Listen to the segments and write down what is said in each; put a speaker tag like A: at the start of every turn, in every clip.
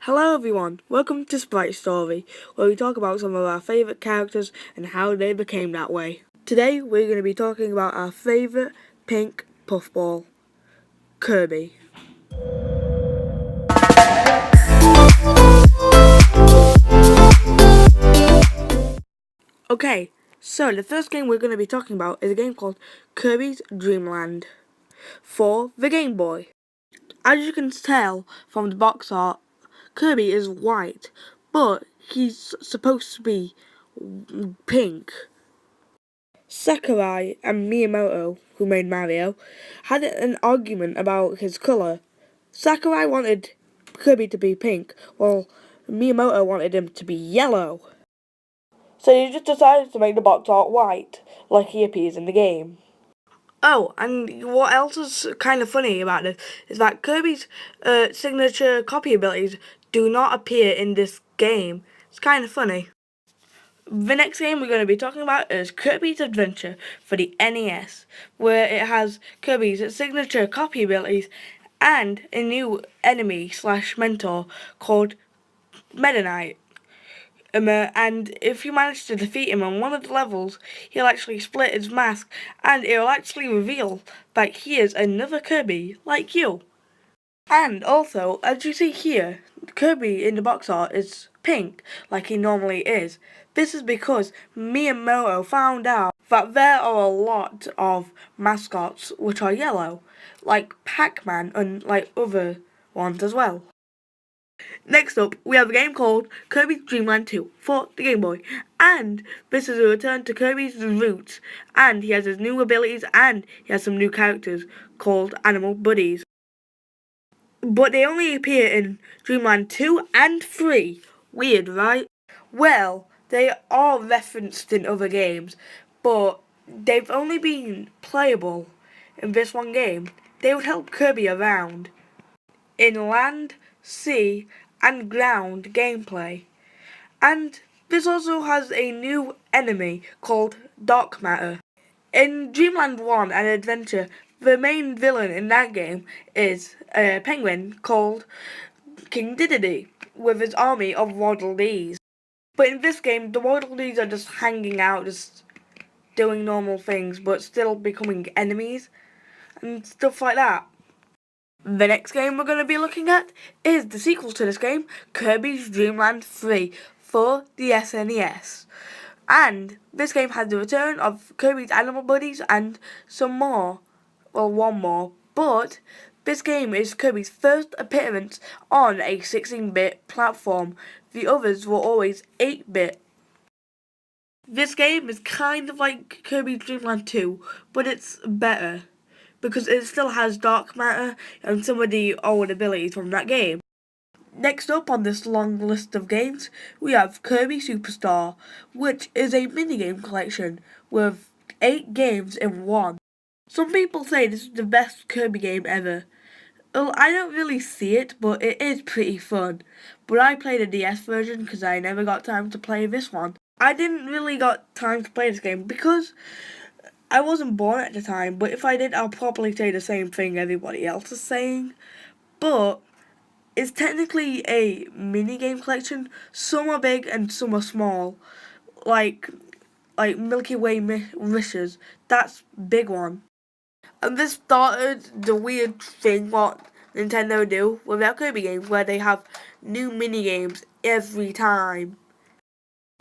A: Hello everyone, welcome to Sprite Story, where we talk about some of our favourite characters and how they became that way. Today we're going to be talking about our favourite pink puffball, Kirby. Okay, so the first game we're going to be talking about is a game called Kirby's Dream Land for the Game Boy. As you can tell from the box art, Kirby is white, but he's supposed to be pink. Sakurai and Miyamoto, who made Mario, had an argument about his colour. Sakurai wanted Kirby to be pink, while Miyamoto wanted him to be yellow. So he just decided to make the box art white, like he appears in the game. Oh, and what else is kind of funny about this is that Kirby's signature copy abilities do not appear in this game. It's kind of funny. The next game we're going to be talking about is Kirby's Adventure for the NES, where it has Kirby's signature copy abilities and a new enemy/mentor called Meta Knight. And if you manage to defeat him on one of the levels, he'll actually split his mask and it'll actually reveal that he is another Kirby like you. And also, as you see here, Kirby in the box art is pink, like he normally is. This is because Miyamoto found out that there are a lot of mascots which are yellow, like Pac-Man and like other ones as well. Next up, we have a game called Kirby's Dream Land 2 for the Game Boy. And this is a return to Kirby's roots, and he has his new abilities and he has some new characters called Animal Buddies. But they only appear in Dreamland 2 and 3. Weird, right? Well, they are referenced in other games, but they've only been playable in this one game. They would help Kirby around in land, sea, and ground gameplay. And this also has a new enemy called Dark Matter. In Dreamland 1 and Adventure, the main villain in that game is a penguin called King Dedede, with his army of Waddle Dees. But in this game, the Waddle Dees are just hanging out, just doing normal things, but still becoming enemies, and stuff like that. The next game we're going to be looking at is the sequel to this game, Kirby's Dream Land 3, for the SNES. And this game has the return of Kirby's Animal Buddies and some more. Well, one more. But this game is Kirby's first appearance on a 16-bit platform. The others were always 8-bit. This game is kind of like Kirby's Dream Land 2, but it's better, because it still has Dark Matter and some of the old abilities from that game. Next up on this long list of games, we have Kirby Superstar, which is a minigame collection with 8 games in one. Some people say this is the best Kirby game ever. Well, I don't really see it, but it is pretty fun. But I played the DS version because I never got time to play this one. I didn't really got time to play this game because I wasn't born at the time, but if I did, I'll probably say the same thing everybody else is saying. But it's technically a mini-game collection. Some are big and some are small. Like Milky Way Wishes. That's big one. And this started the weird thing what Nintendo do with their Kirby games, where they have new mini-games every time.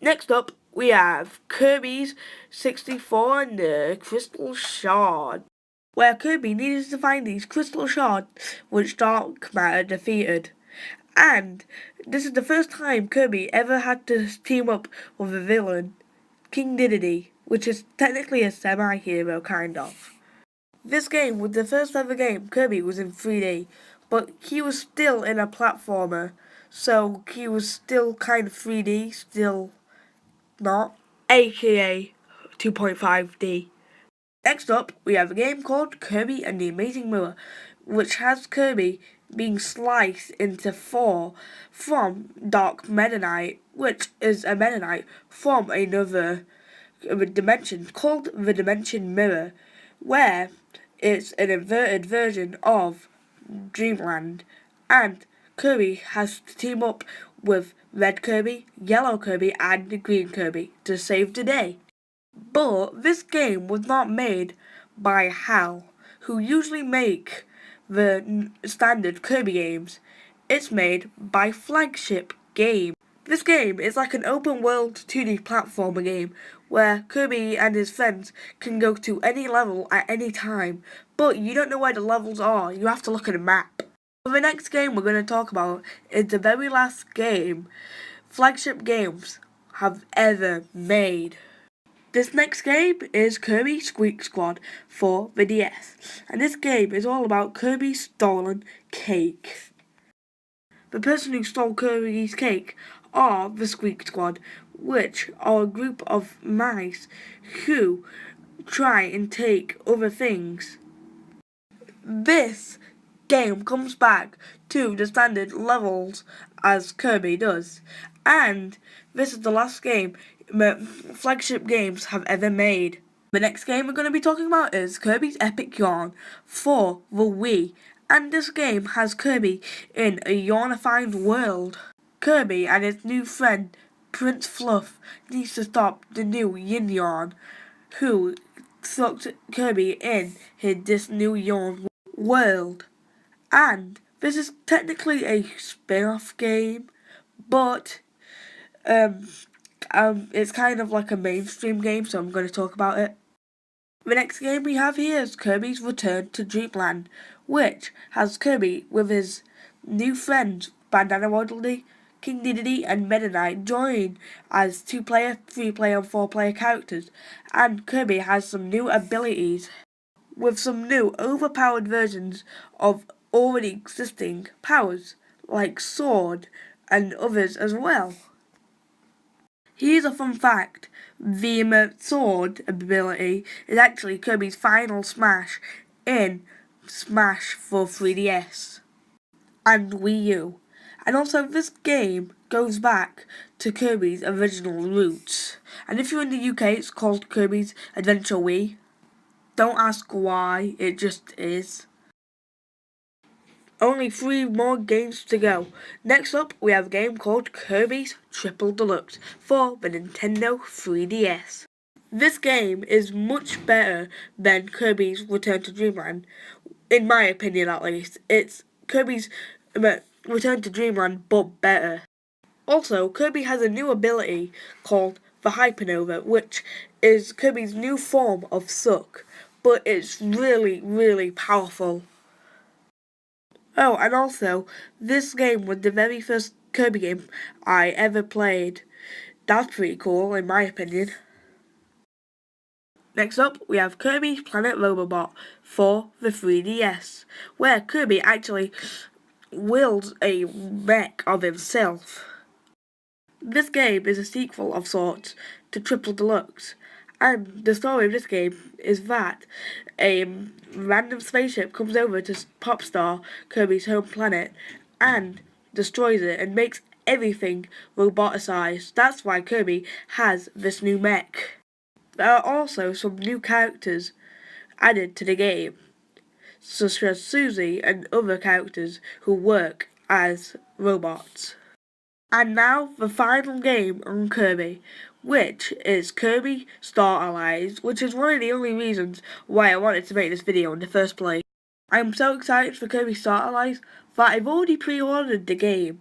A: Next up, we have Kirby's 64 and the Crystal Shard, where Kirby needed to find these crystal shards which Dark Matter defeated. And this is the first time Kirby ever had to team up with a villain, King Dedede, which is technically a semi-hero kind of. This game was the first ever game Kirby was in 3D, but he was still in a platformer, so he was still kind of 3D, still not, aka 2.5D. Next up, we have a game called Kirby and the Amazing Mirror, which has Kirby being sliced into 4 from Dark Meta Knight, which is a Meta Knight from another dimension called the Dimension Mirror, where it's an inverted version of Dreamland, and Kirby has to team up with Red Kirby, Yellow Kirby, and Green Kirby to save the day. But this game was not made by HAL, who usually make the standard Kirby games. It's made by Flagship Game. This game is like an open world 2D platformer game where Kirby and his friends can go to any level at any time, but you don't know where the levels are, you have to look at a map. The next game we're going to talk about is the very last game Flagship Games have ever made. This next game is Kirby Squeak Squad for the DS, and this game is all about Kirby's stolen cake. The person who stole Kirby's cake are the Squeak Squad, which are a group of mice who try and take other things. This game comes back to the standard levels as Kirby does, and this is the last game that Flagship Games have ever made. The next game we're going to be talking about is Kirby's Epic Yarn for the Wii, and this game has Kirby in a yarnified world. Kirby and his new friend Prince Fluff needs to stop the new Yin Yarn, who sucked Kirby in this new yarn world. And this is technically a spin-off game, but it's kind of like a mainstream game, so I'm going to talk about it. The next game we have here is Kirby's Return to Dreamland, which has Kirby with his new friends Bandana Waddle-Dee, King Dedede, and Meta Knight join as 2-player, 3-player, and 4-player characters, and Kirby has some new abilities with some new overpowered versions of already existing powers, like Sword and others as well. Here's a fun fact: the Sword ability is actually Kirby's final smash in Smash for 3DS and Wii U. And also this game goes back to Kirby's original roots. And if you're in the UK, it's called Kirby's Adventure Wii. Don't ask why, it just is. Only 3 more games to go. Next up, we have a game called Kirby's Triple Deluxe for the Nintendo 3DS. This game is much better than Kirby's Return to Dreamland, in my opinion at least. It's Kirby's Return to Dreamland, but better. Also, Kirby has a new ability called the Hypernova, which is Kirby's new form of Suck, but it's really, really powerful. Oh, and also, this game was the very first Kirby game I ever played. That's pretty cool, in my opinion. Next up, we have Kirby's Planet Robobot for the 3DS, where Kirby actually wields a mech of himself. This game is a sequel of sorts to Triple Deluxe, and the story of this game is that a random spaceship comes over to Popstar, Kirby's home planet, and destroys it and makes everything roboticized. That's why Kirby has this new mech. There are also some new characters added to the game, such as Susie and other characters who work as robots. And now the final game on Kirby, which is Kirby Star Allies, which is one of the only reasons why I wanted to make this video in the first place. I am so excited for Kirby Star Allies that I've already pre-ordered the game.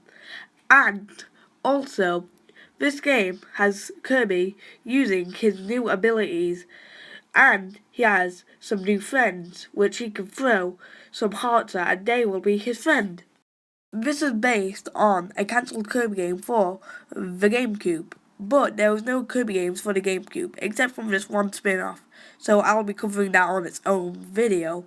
A: And also, this game has Kirby using his new abilities, and he has some new friends which he can throw some hearts at, and they will be his friend. This is based on a cancelled Kirby game for the GameCube, but there was no Kirby games for the GameCube, except from this one spin-off, so I'll be covering that on its own video.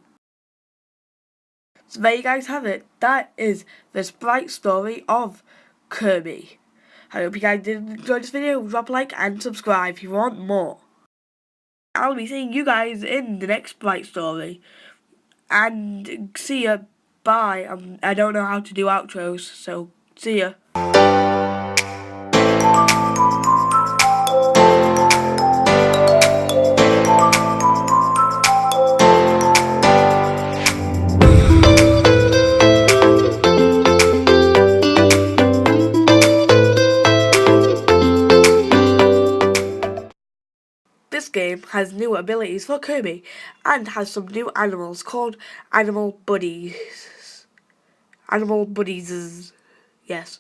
A: So there you guys have it. That is the sprite story of Kirby. I hope you guys did enjoy this video. Drop a like and subscribe if you want more. I'll be seeing you guys in the next sprite story. And see ya. Bye. I don't know how to do outros, so see ya. this game has new abilities for Kirby and has some new animals called animal buddies. Animal buddies, yes.